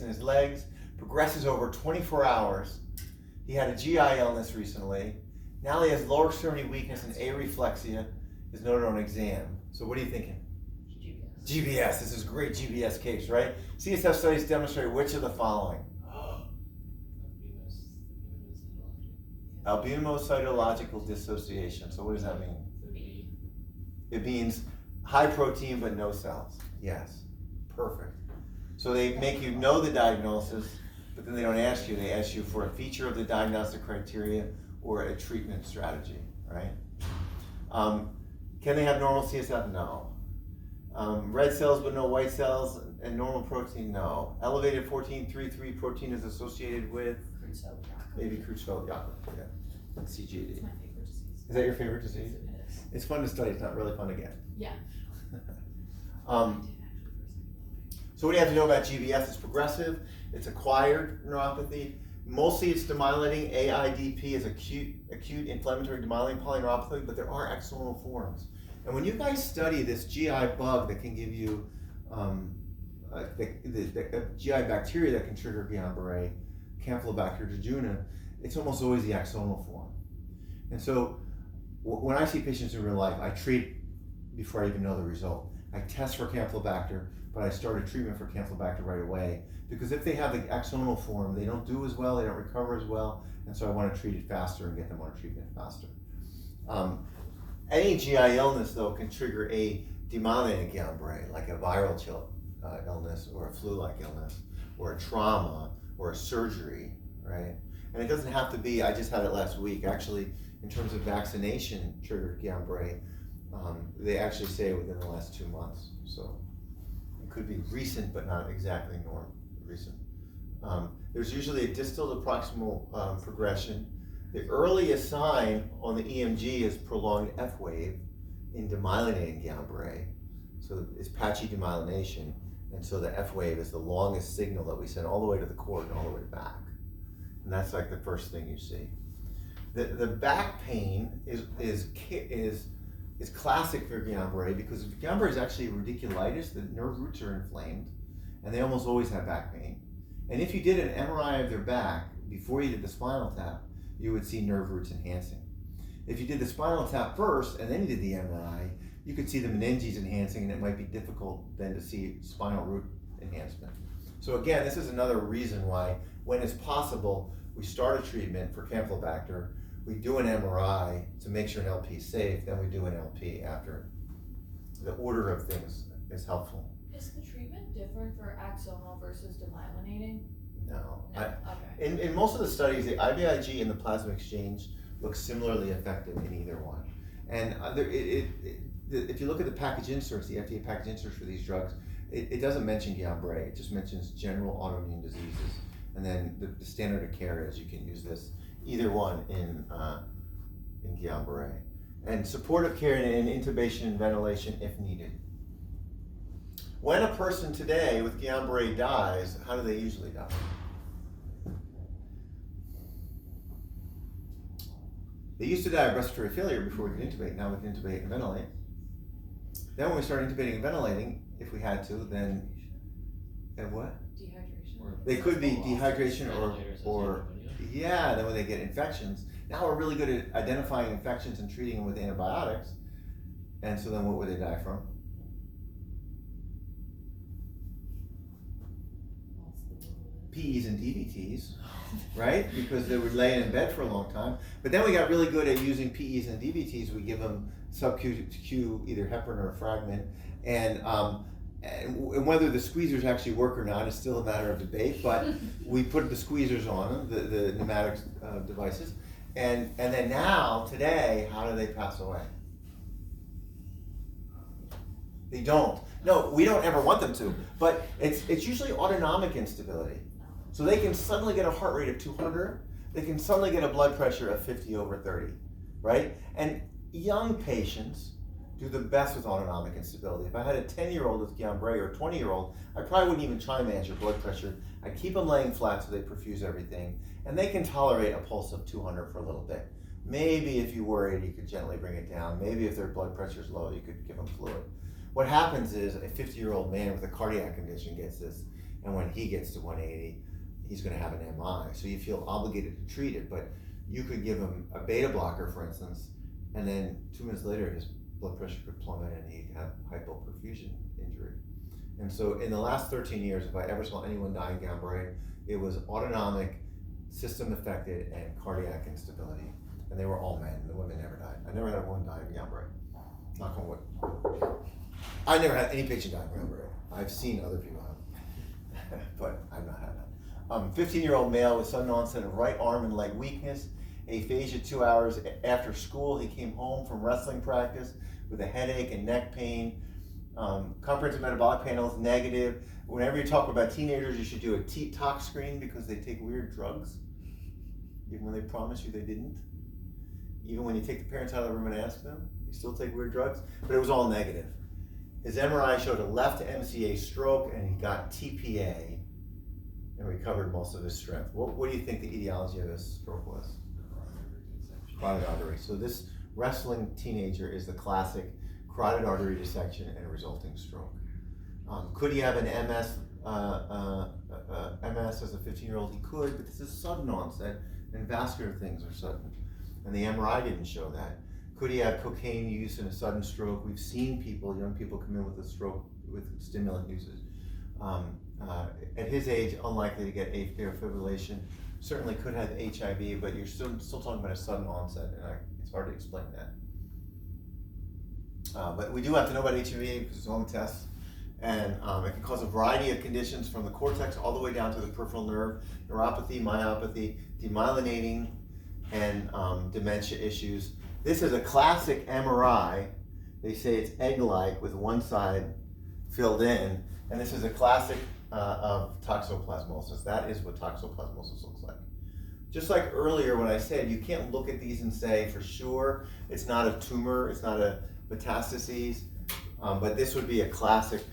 in his legs, progresses over 24 hours. He had a GI illness recently. Now he has lower extremity weakness and areflexia. Is noted on exam. So what are you thinking? GBS. This is a great GBS case, right? CSF studies demonstrate which of the following? Albumin-cytological dissociation. So what does that mean? It means high protein but no cells. Yes. Perfect. So they make you know the diagnosis, but then they don't ask you. They ask you for a feature of the diagnostic criteria or a treatment strategy, right? Can they have normal CSF? No. Red cells but no white cells and normal protein? No. Elevated 14-3-3 protein is associated with? Maybe Creutzfeldt-Jakob, yeah. CGD. It's my favorite disease. Is that your favorite disease? It is. It's fun to study, it's not really fun to get. Yeah. So what do you have to know about GBS? It's progressive, it's acquired neuropathy. Mostly it's demyelinating. AIDP is acute inflammatory demyelinating polyneuropathy, but there are axonal forms. And when you guys study this GI bug that can give you the GI bacteria that can trigger Guillain-Barré, Campylobacter jejuni, it's almost always the axonal form. And so when I see patients in real life, I treat before I even know the result. I test for Campylobacter, but I start a treatment for Campylobacter right away, because if they have the axonal form, they don't do as well, they don't recover as well, and so I want to treat it faster and get them on treatment faster. Any GI illness, though, can trigger a demyelinating Guillain-Barré, like a viral illness or a flu-like illness or a trauma or a surgery, right? And it doesn't have to be, I just had it last week, actually, in terms of vaccination triggered Guillain-Barré, they actually say within the last 2 months. So it could be recent, but not exactly recent. There's usually a distal to proximal progression. The earliest sign on the EMG is prolonged F wave in demyelinating Guillain-Barré. So it's patchy demyelination, and so the F wave is the longest signal that we send all the way to the cord and all the way back. And that's like the first thing you see. The back pain is classic for Guillain-Barré, because Guillain-Barré is actually radiculitis. The nerve roots are inflamed, and they almost always have back pain. And if you did an MRI of their back before you did the spinal tap, you would see nerve roots enhancing. If you did the spinal tap first and then you did the MRI, you could see the meninges enhancing, and it might be difficult then to see spinal root enhancement. So again, this is another reason why, when it's possible, we start a treatment for Campylobacter, we do an MRI to make sure an LP is safe, then we do an LP after. The order of things is helpful. Is the treatment different for axonal versus demyelinating? No. Okay. In most of the studies, the IVIG and the plasma exchange look similarly effective in either one. And if you look at the package inserts, the FDA package inserts for these drugs, it doesn't mention Guillain-Barré, it just mentions general autoimmune diseases. And then the standard of care is you can use this, either one in Guillain-Barré. And supportive care and intubation and ventilation if needed. When a person today with Guillain-Barré dies, how do they usually die? They used to die of respiratory failure before we could intubate. Now we can intubate and ventilate. Then when we start intubating and ventilating, if we had to, then what? Dehydration. They could be dehydration or yeah, then when they get infections. Now we're really good at identifying infections and treating them with antibiotics. And so then what would they die from? PEs and DVTs, right? Because they were laying in bed for a long time. But then we got really good at using PEs and DVTs. We give them sub-Q either heparin or a fragment. And whether the squeezers actually work or not is still a matter of debate. But we put the squeezers on them, the pneumatic devices. And then now, today, how do they pass away? They don't. No, we don't ever want them to. But it's usually autonomic instability. So they can suddenly get a heart rate of 200. They can suddenly get a blood pressure of 50/30, right? And young patients do the best with autonomic instability. If I had a 10-year-old with Guillain-Barré or a 20-year-old, I probably wouldn't even try and manage their blood pressure. I'd keep them laying flat so they perfuse everything. And they can tolerate a pulse of 200 for a little bit. Maybe if you worried, you could gently bring it down. Maybe if their blood pressure is low, you could give them fluid. What happens is a 50-year-old man with a cardiac condition gets this, and when he gets to 180, he's going to have an MI. So you feel obligated to treat it, but you could give him a beta blocker, for instance, and then 2 minutes later his blood pressure could plummet and he'd have hypoperfusion injury. And so in the last 13 years, if I ever saw anyone die in Guillain-Barré, it was autonomic, system affected, and cardiac instability. And they were all men. The women never died. I never had a woman die of Guillain-Barré. Knock on wood. I never had any patient die of Guillain-Barré. I've seen other people have, but I've not had that. 15-year-old male with sudden onset of right arm and leg weakness, aphasia 2 hours after school. He came home from wrestling practice with a headache and neck pain. Comprehensive metabolic panel is negative. Whenever you talk about teenagers, you should do a tox screen because they take weird drugs, even when they promise you they didn't. Even when you take the parents out of the room and ask them, they still take weird drugs. But it was all negative. His MRI showed a left MCA stroke, and he got TPA and recovered most of his strength. What do you think the etiology of his stroke was? Carotid artery. So this wrestling teenager is the classic carotid artery dissection and resulting stroke. Could he have an MS as a 15-year-old? He could, but this is sudden onset, and vascular things are sudden. And the MRI didn't show that. Could he have cocaine use in a sudden stroke? We've seen people, young people, come in with a stroke with stimulant usage. At his age, unlikely to get atrial fibrillation. Certainly could have HIV, but you're still talking about a sudden onset, and it's hard to explain that. But we do have to know about HIV because it's on the test, and it can cause a variety of conditions from the cortex all the way down to the peripheral nerve, neuropathy, myopathy, demyelinating, and dementia issues. This is a classic MRI. They say it's egg-like with one side filled in, and this is a classic of toxoplasmosis. That is what toxoplasmosis looks like. Just like earlier when I said you can't look at these and say for sure it's not a tumor, it's not a metastases, but this would be a classic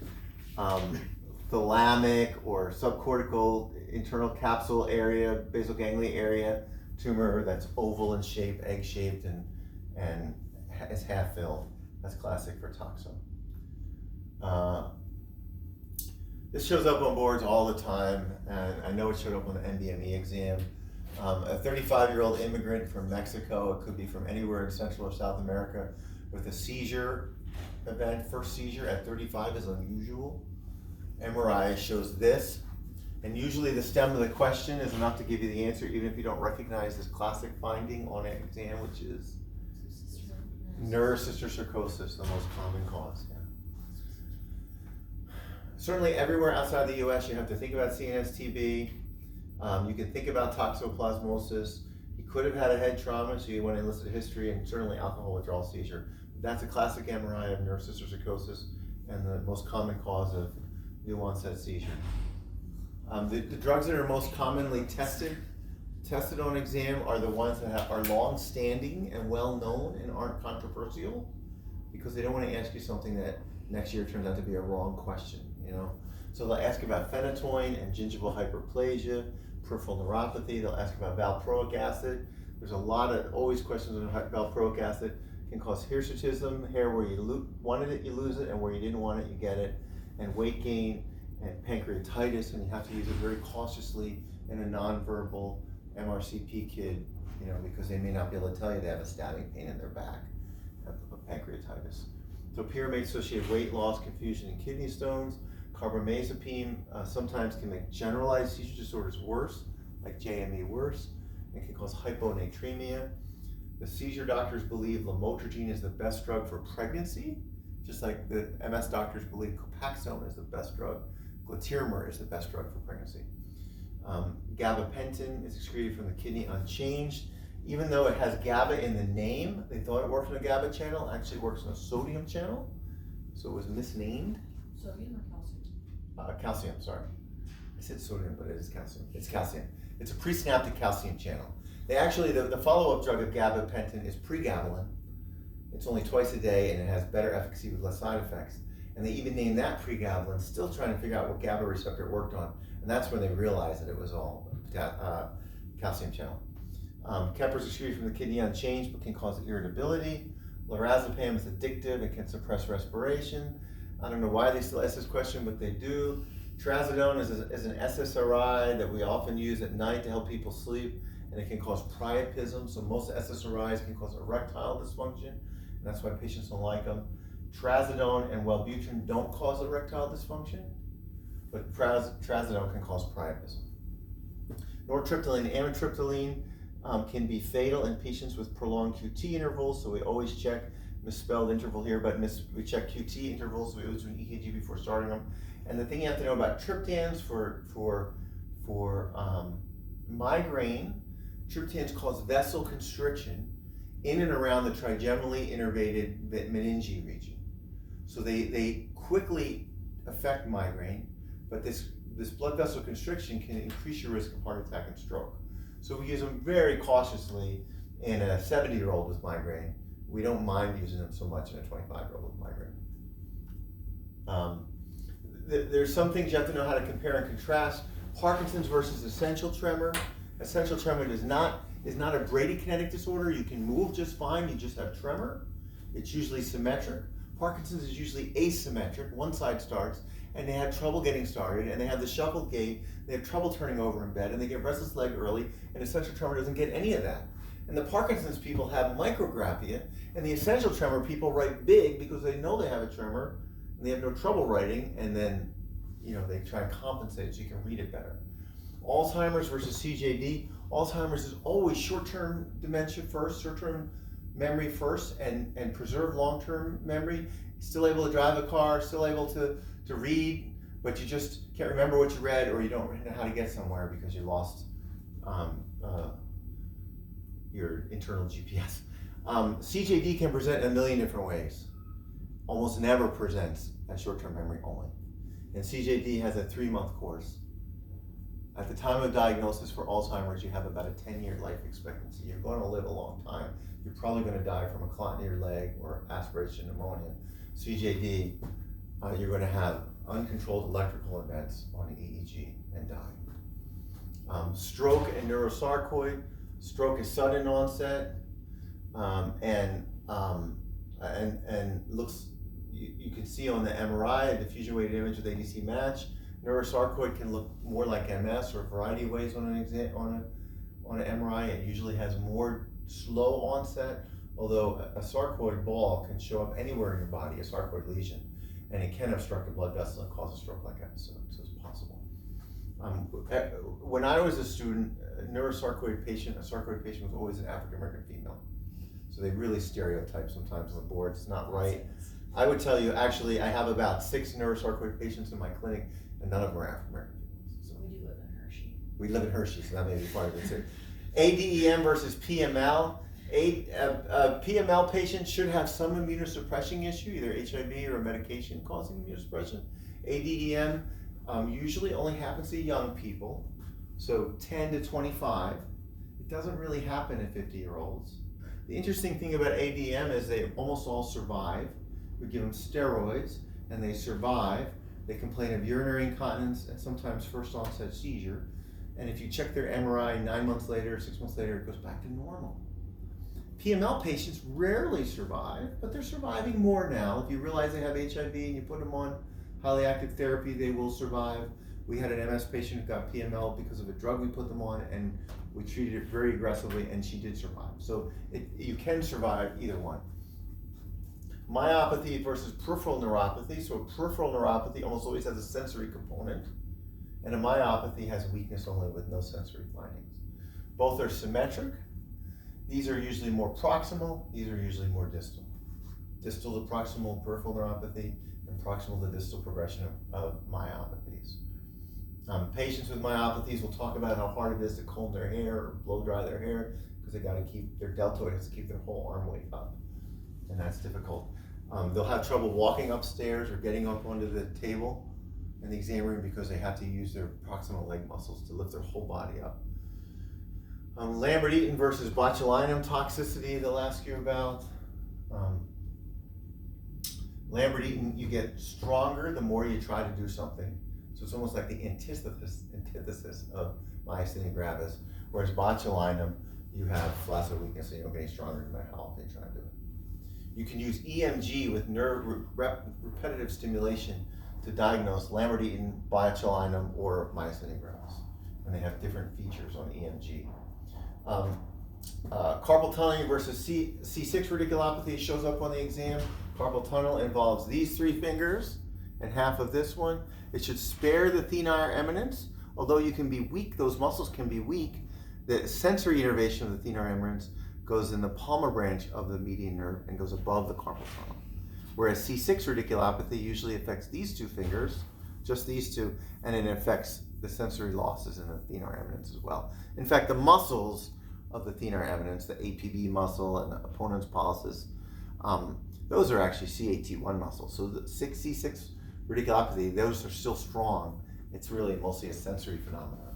thalamic or subcortical internal capsule area, basal ganglia area tumor that's oval in shape, egg-shaped, and is half filled. That's classic for toxo. This shows up on boards all the time, and I know it showed up on the NBME exam. A 35-year-old immigrant from Mexico, it could be from anywhere in Central or South America, with a seizure event. First seizure at 35 is unusual. MRI shows this, and usually the stem of the question is enough to give you the answer, even if you don't recognize this classic finding on an exam, which is neurocysticercosis, the most common cause. Yeah. Certainly everywhere outside the US, you have to think about CNS TB. You can think about toxoplasmosis. He could have had a head trauma, so you want to elicit a history, and certainly alcohol withdrawal seizure. That's a classic MRI of neurocysticercosis and the most common cause of new onset seizure. The drugs that are most commonly tested on exam are the ones that are long-standing and well-known and aren't controversial, because they don't want to ask you something that next year turns out to be a wrong question, you know? So they'll ask about phenytoin and gingival hyperplasia, peripheral neuropathy. They'll ask about valproic acid. There's a lot of always questions on valproic acid. It can cause hirsutism, hair where you wanted it, you lose it, and where you didn't want it, you get it, and weight gain, and pancreatitis, and you have to use it very cautiously in a nonverbal MRCP kid, you know, because they may not be able to tell you they have a stabbing pain in their back of pancreatitis. So pyramide-associated weight loss, confusion, and kidney stones. Carbamazepine sometimes can make generalized seizure disorders worse, like JME worse, and can cause hyponatremia. The seizure doctors believe lamotrigine is the best drug for pregnancy, just like the MS doctors believe Copaxone is the best drug. Glatiramer is the best drug for pregnancy. Gabapentin is excreted from the kidney unchanged. Even though it has GABA in the name, they thought it worked on a GABA channel, actually it works on a sodium channel, so it was misnamed. Sodium or calcium? Calcium, sorry. I said sodium, but it is calcium. It's calcium. It's a presynaptic calcium channel. They actually, the follow-up drug of gabapentin is pregabalin. It's only twice a day, and it has better efficacy with less side effects. And they even named that pregabalin, still trying to figure out what GABA receptor it worked on. And that's when they realized that it was all calcium channel. Keppers excreted from the kidney unchanged, but can cause irritability. Lorazepam is addictive and can suppress respiration. I don't know why they still ask this question, but they do. Trazodone is an SSRI that we often use at night to help people sleep, and it can cause priapism. So most SSRIs can cause erectile dysfunction, and that's why patients don't like them. Trazodone and Wellbutrin don't cause erectile dysfunction, but trazodone can cause priapism. Nortriptyline and amitriptyline can be fatal in patients with prolonged QT intervals, so we always check, misspelled interval here, but we check QT intervals, so we always do an EKG before starting them. And the thing you have to know about triptans for migraine, triptans cause vessel constriction in and around the trigemally innervated meningeal region. So they quickly affect migraine, but this blood vessel constriction can increase your risk of heart attack and stroke. So we use them very cautiously in a 70-year-old with migraine. We don't mind using them so much in a 25-year-old with migraine. There's some things you have to know how to compare and contrast. Parkinson's versus essential tremor. Essential tremor is not a bradykinetic disorder. You can move just fine, you just have tremor. It's usually symmetric. Parkinson's is usually asymmetric. One side starts, and they have trouble getting started, and they have the shuffled gait, they have trouble turning over in bed, and they get restless leg early, and essential tremor doesn't get any of that. And the Parkinson's people have micrographia, and the essential tremor people write big because they know they have a tremor, and they have no trouble writing, and then they try and compensate so you can read it better. Alzheimer's versus CJD. Alzheimer's is always short-term dementia first, short-term memory first, and preserve long-term memory. Still able to drive a car, still able to read, but you just can't remember what you read, or you don't know how to get somewhere because you lost your internal GPS. CJD can present in a million different ways. Almost never presents as short-term memory only. And CJD has a 3-month course. At the time of diagnosis for Alzheimer's, you have about a 10-year life expectancy. You're going to live a long time. You're probably going to die from a clot in your leg or aspiration pneumonia. CJD, you're going to have uncontrolled electrical events on EEG and die. Stroke and neurosarcoid. Stroke is sudden onset, and looks. You can see on the MRI a diffusion weighted image with ADC match. Neurosarcoid can look more like MS or a variety of ways on an MRI. It usually has more slow onset, although a sarcoid ball can show up anywhere in your body, a sarcoid lesion, and it can obstruct a blood vessel and cause a stroke-like episode, so it's possible. When I was a student, a sarcoid patient was always an African-American female. So they really stereotype sometimes on the board. It's not right. I would tell you, actually, I have about 6 neurosarcoid patients in my clinic, and none of them are African-American females. So we do live in Hershey. We live in Hershey, so that may be part of it too. ADEM versus PML. A PML patient should have some immunosuppression issue, either HIV or a medication causing immunosuppression. ADEM usually only happens to young people, so 10 to 25. It doesn't really happen in 50-year-olds. The interesting thing about ADM is they almost all survive. We give them steroids, and they survive. They complain of urinary incontinence and sometimes first onset seizure. And if you check their MRI 9 months later, 6 months later, it goes back to normal. PML patients rarely survive, but they're surviving more now. If you realize they have HIV and you put them on highly active therapy, they will survive. We had an MS patient who got PML because of a drug we put them on, and we treated it very aggressively, and she did survive. So you can survive either one. Myopathy versus peripheral neuropathy. So a peripheral neuropathy almost always has a sensory component, and a myopathy has weakness only with no sensory findings. Both are symmetric. These are usually more proximal, these are usually more distal. Distal to proximal peripheral neuropathy, and proximal to distal progression of myopathies. Patients with myopathies will talk about how hard it is to comb their hair or blow dry their hair because they got to keep their deltoid has to keep their whole arm weight up, and that's difficult. They'll have trouble walking upstairs or getting up onto the table in the exam room because they have to use their proximal leg muscles to lift their whole body up. Lambert-Eaton versus botulinum toxicity they'll ask you about. Lambert-Eaton, you get stronger the more you try to do something. So it's almost like the antithesis of myasthenia gravis. Whereas botulinum, you have flaccid weakness and you don't get any stronger no matter how often you try to do it. You can use EMG with nerve repetitive stimulation to diagnose Lambert-Eaton, botulinum, or myasthenia gravis, and they have different features on EMG. Carpal tunnel versus C6 radiculopathy shows up on the exam. Carpal tunnel involves these three fingers and half of this one. It should spare the thenar eminence, although you can be weak, those muscles can be weak. The sensory innervation of the thenar eminence goes in the palmar branch of the median nerve and goes above the carpal tunnel. Whereas C6 radiculopathy usually affects these two fingers, just these two, and it affects the sensory losses in the thenar eminence as well. In fact, the muscles of the thenar eminence, the APB muscle and the opponens pollicis, those are actually CAT1 muscles. So the C6 radiculopathy, those are still strong. It's really mostly a sensory phenomenon.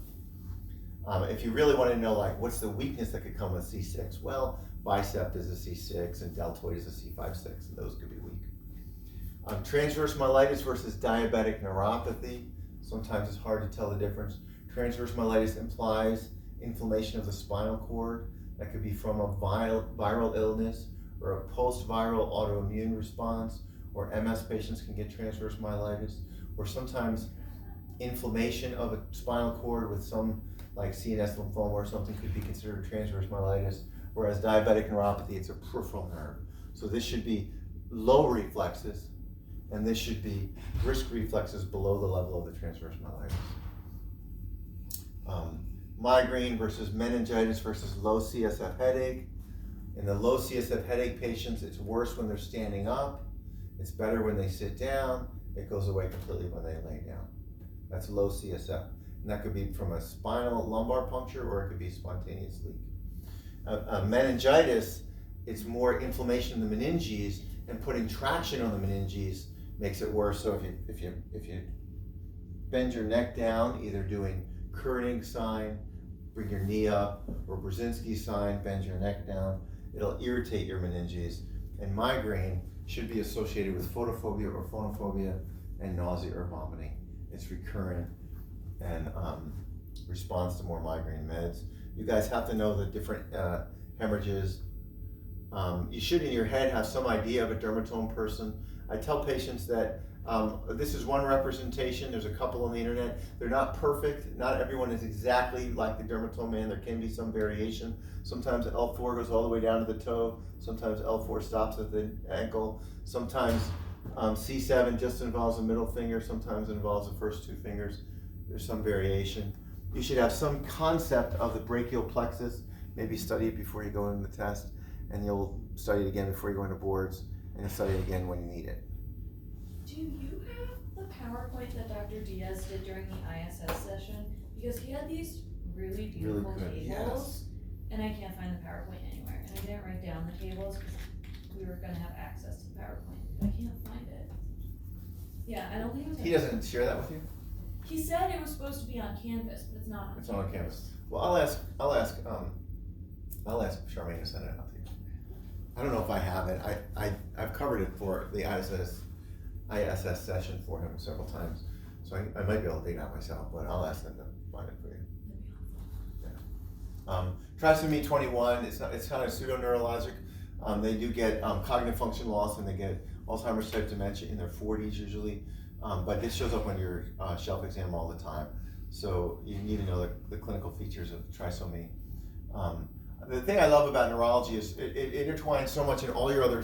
If you really want to know, like, what's the weakness that could come with C6? Well, bicep is a C6 and deltoid is a C5-6, and those could be weak. Transverse myelitis versus diabetic neuropathy. Sometimes it's hard to tell the difference. Transverse myelitis implies inflammation of the spinal cord. That could be from a viral illness or a post-viral autoimmune response, or MS patients can get transverse myelitis, or sometimes inflammation of a spinal cord with some, like CNS lymphoma or something, could be considered transverse myelitis, whereas diabetic neuropathy, it's a peripheral nerve. So this should be low reflexes, and this should be brisk reflexes below the level of the transverse myelitis. Migraine versus meningitis versus low CSF headache. In the low CSF headache patients, it's worse when they're standing up. It's better when they sit down. It goes away completely when they lay down. That's low CSF. And that could be from a spinal lumbar puncture, or it could be spontaneous leak. Meningitis, it's more inflammation in the meninges, and putting traction on the meninges makes it worse. So if you bend your neck down, either doing Koenig sign, bring your knee up, or Brzezinski sign, bend your neck down, it'll irritate your meninges. And migraine should be associated with photophobia or phonophobia and nausea or vomiting. It's recurrent and responds to more migraine meds. You guys have to know the different hemorrhages. You should in your head have some idea of a dermatome person. I tell patients that this is one representation. There's a couple on the internet. They're not perfect. Not everyone is exactly like the dermatome man. There can be some variation. Sometimes L4 goes all the way down to the toe. Sometimes L4 stops at the ankle. Sometimes C7 just involves the middle finger. Sometimes it involves the first two fingers. There's some variation. You should have some concept of the brachial plexus. Maybe study it before you go into the test, and you'll study it again before you go into boards, and you'll study it again when you need it. Do you have the PowerPoint that Dr. Diaz did during the ISS session? Because he had these really beautiful tables, yes. and I can't find the PowerPoint anywhere. And I didn't write down the tables because we were going to have access to the PowerPoint, but I can't find it. Yeah, I don't think it was. He doesn't share that with you? He said it was supposed to be on Canvas, but it's not on It's Canvas. not on Canvas. Well, I'll ask Charmaine to send it out to you. I don't know if I have it. I've covered it for the ISS session for him several times, so I might be able to dig it out myself, but I'll ask them to find it for you. Yeah. Trisomy 21, it's kind of pseudo-neurologic. They do get cognitive function loss, and they get Alzheimer's type dementia in their 40s usually, but it shows up on your shelf exam all the time. So you need to know the clinical features of trisomy. The thing I love about neurology is it intertwines so much in all your other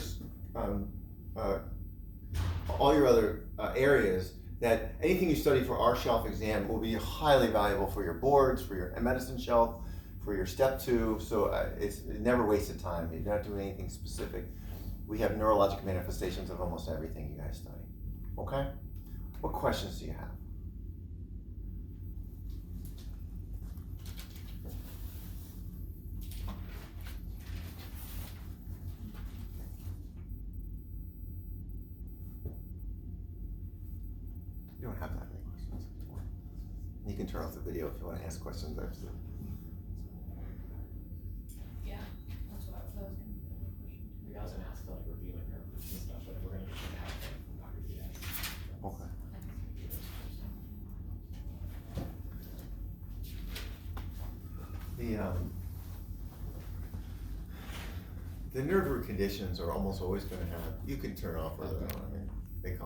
areas, that anything you study for our shelf exam will be highly valuable for your boards, for your medicine shelf, for your step 2. So it's never wasted time. You're not doing anything specific. We have neurologic manifestations of almost everything you guys study. Okay? What questions do you have? You don't have that many questions. You can turn off the video if you want to ask questions there. Yeah, that's what I was going to do. We also asked like reviewing her proofs and stuff, but we're going to get that from Dr. Diaz. Okay. The nerve root conditions are almost always going to have, you can turn off or on, I mean, they come.